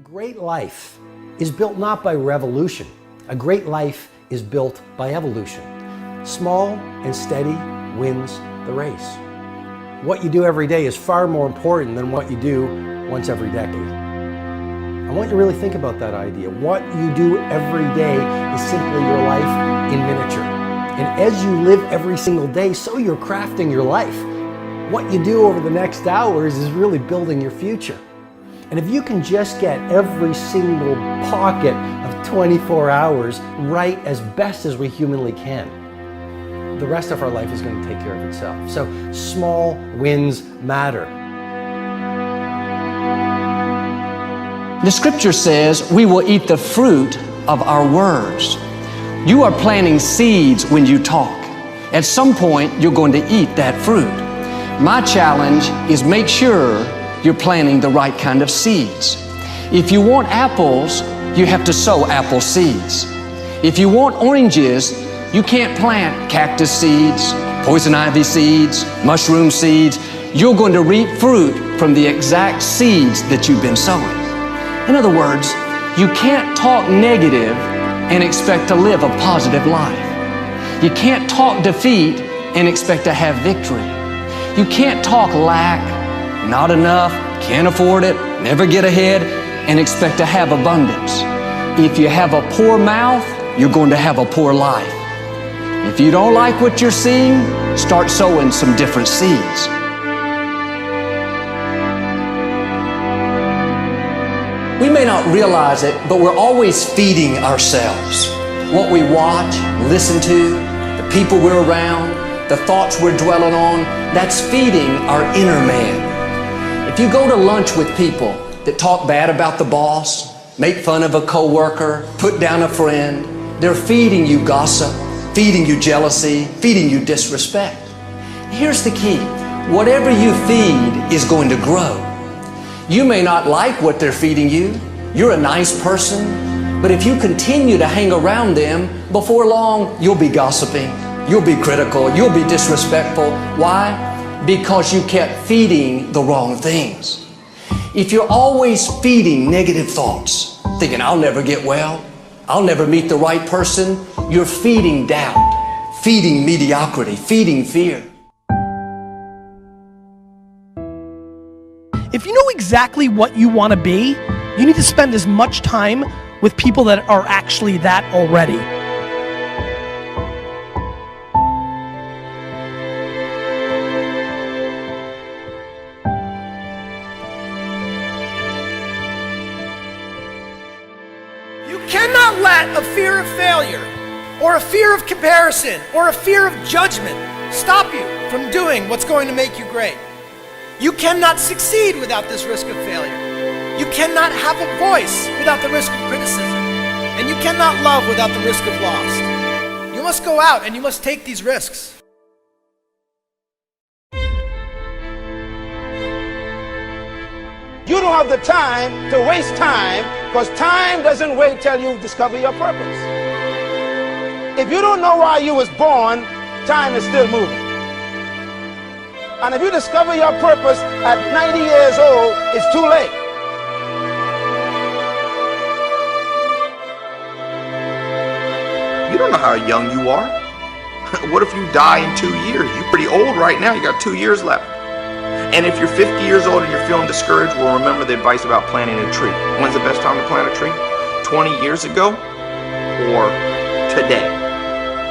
great life is built not by revolution. A great life is built by evolution. Small and steady wins the race. What you do every day is far more important than what you do once every decade. I want you to really think about that idea. What you do every day is simply your life in miniature. And as you live every single day, so you're crafting your life. What you do over the next hours is really building your future. And if you can just get every single pocket of 24 hours right as best as we humanly can, the rest of our life is going to take care of itself. So small wins matter. The scripture says we will eat the fruit of our words. You are planting seeds when you talk. At some point, you're going to eat that fruit. My challenge is make sure you're planting the right kind of seeds. If you want apples, you have to sow apple seeds. If you want oranges, you can't plant cactus seeds, poison ivy seeds, mushroom seeds. You're going to reap fruit from the exact seeds that you've been sowing. In other words, you can't talk negative and expect to live a positive life. You can't talk defeat and expect to have victory. You can't talk lack, not enough, can't afford it, never get ahead, and expect to have abundance. If you have a poor mouth, you're going to have a poor life. If you don't like what you're seeing, start sowing some different seeds. We may not realize it, but we're always feeding ourselves. What we watch, listen to, the people we're around, the thoughts we're dwelling on, that's feeding our inner man. If you go to lunch with people that talk bad about the boss, make fun of a coworker, put down a friend, they're feeding you gossip, feeding you jealousy, feeding you disrespect. Here's the key. Whatever you feed is going to grow. You may not like what they're feeding you. You're a nice person, but if you continue to hang around them, before long, you'll be gossiping. You'll be critical. You'll be disrespectful. Why? Because you kept feeding the wrong things. If you're always feeding negative thoughts, thinking, I'll never get well, I'll never meet the right person, you're feeding doubt, feeding mediocrity, feeding fear. If you know exactly what you want to be, you need to spend as much time with people that are actually that already. You cannot let a fear of failure, or a fear of comparison, or a fear of judgment stop you from doing what's going to make you great. You cannot succeed without this risk of failure. You cannot have a voice without the risk of criticism. And you cannot love without the risk of loss. You must go out and you must take these risks. You don't have the time to waste time, because time doesn't wait till you discover your purpose. If you don't know why you was born, time is still moving. And if you discover your purpose at 90 years old, it's too late. You don't know how young you are. What if you die in 2 years? You're pretty old right now. You got 2 years left. And if you're 50 years old and you're feeling discouraged, well, remember the advice about planting a tree. When's the best time to plant a tree? 20 years ago or today?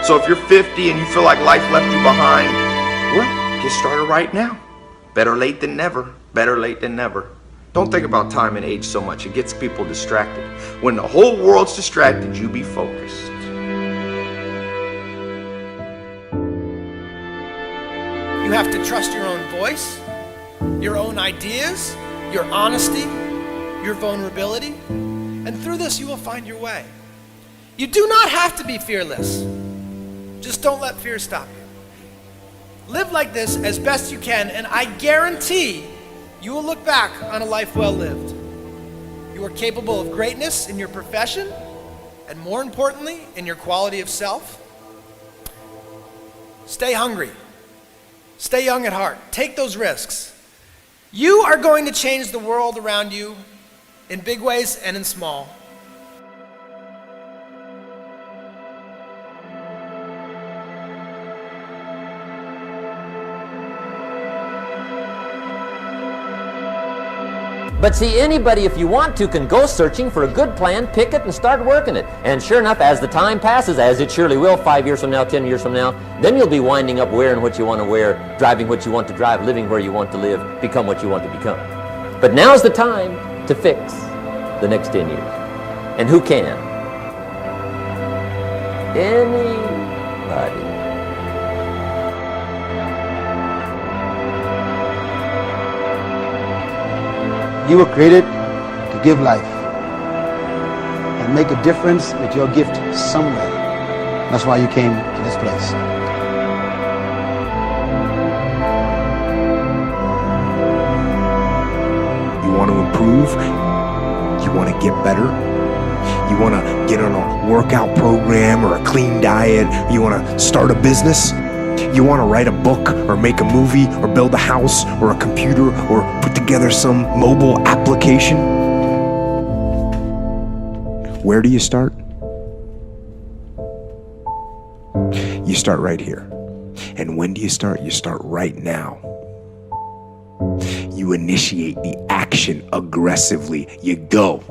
So if you're 50 and you feel like life left you behind, well, get started right now. Better late than never. Better late than never. Don't think about time and age so much. It gets people distracted. When the whole world's distracted, you be focused. You have to trust your own voice, your own ideas, your honesty, your vulnerability, and through this you will find your way. You do not have to be fearless. Just don't let fear stop you. Live like this as best you can, and I guarantee you will look back on a life well lived. You are capable of greatness in your profession, and more importantly, in your quality of self. Stay hungry. Stay young at heart. Take those risks. You are going to change the world around you in big ways and in small. But see, anybody, if you want to, can go searching for a good plan, pick it, and start working it. And sure enough, as the time passes, as it surely will 5 years from now, 10 years from now, then you'll be winding up wearing what you want to wear, driving what you want to drive, living where you want to live, become what you want to become. But now's the time to fix the next 10 years. And who can? Anybody. You were created to give life and make a difference with your gift somewhere. That's why you came to this place. You want to improve? You want to get better? You want to get on a workout program or a clean diet? You want to start a business? You want to write a book or make a movie or build a house or a computer or put together some mobile application? Where do you start? You start right here. And when do you start? You start right now. You initiate the action aggressively. You go.